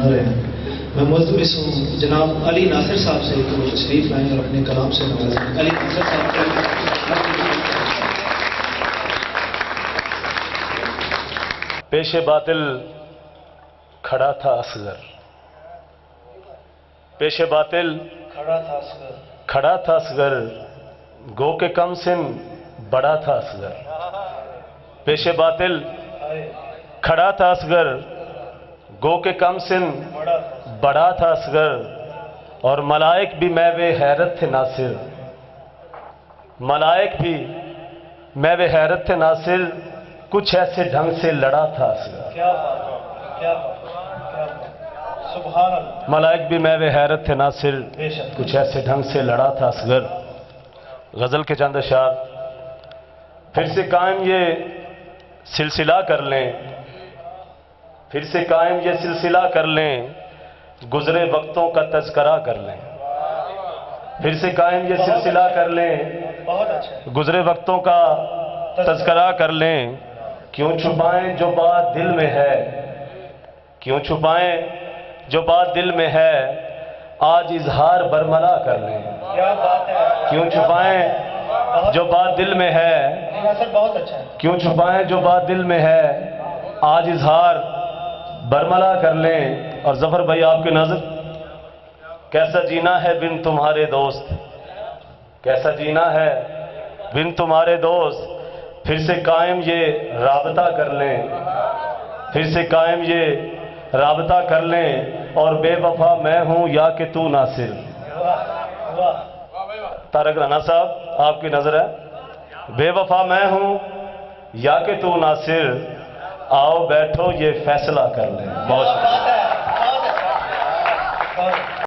رہے ہیں۔ میں ملتمس ہوں جناب علی ناصر صاحب سے کہ وہ تشریف لائیں اور اپنے کلام سے نوازیں۔ علی ناصر صاحب پیش باطل کھڑا تھا اصغر، پیش باطل کھڑا تھا اصغر، گو کے کم سن بڑا تھا اصغر۔ پیش باطل کھڑا تھا اصغر، گو کے کم سن بڑا تھا اصغر، اور ملائک بھی محو حیرت تھے ناصر، ملائک بھی محو حیرت تھے ناصر، کچھ ایسے ڈھنگ سے لڑا تھا اصغر۔ ملائک بھی محو حیرت تھے ناصر، کچھ ایسے ڈھنگ سے لڑا تھا اصغر۔ غزل کے چند اشعار پھر سے قائم یہ سلسلہ کر لیں، پھر سے قائم یہ سلسلہ کر لیں، گزرے وقتوں کا تذکرہ کر لیں، پھر سے قائم یہ سلسلہ کر لیں، گزرے وقتوں کا تذکرہ کر لیں، کیوں چھپائیں جو بات دل میں ہے، کیوں چھپائیں جو بات دل میں ہے، آج اظہار برملا کر لیں، کیوں چھپائیں جو بات دل میں ہے، کیوں چھپائیں جو بات دل میں ہے، آج اظہار برملا کر لیں۔ اور ظفر بھائی آپ کی نظر، کیسا جینا ہے بن تمہارے دوست، کیسا جینا ہے بن تمہارے دوست، پھر سے قائم یہ رابطہ کر لیں، پھر سے قائم یہ رابطہ کر لیں، اور بے وفا میں ہوں یا کہ تو ناصر۔ طارق رانا صاحب آپ کی نظر ہے، بے وفا میں ہوں یا کہ تو ناصر، آؤ بیٹھو یہ فیصلہ کر لیں۔ بہت شکریہ۔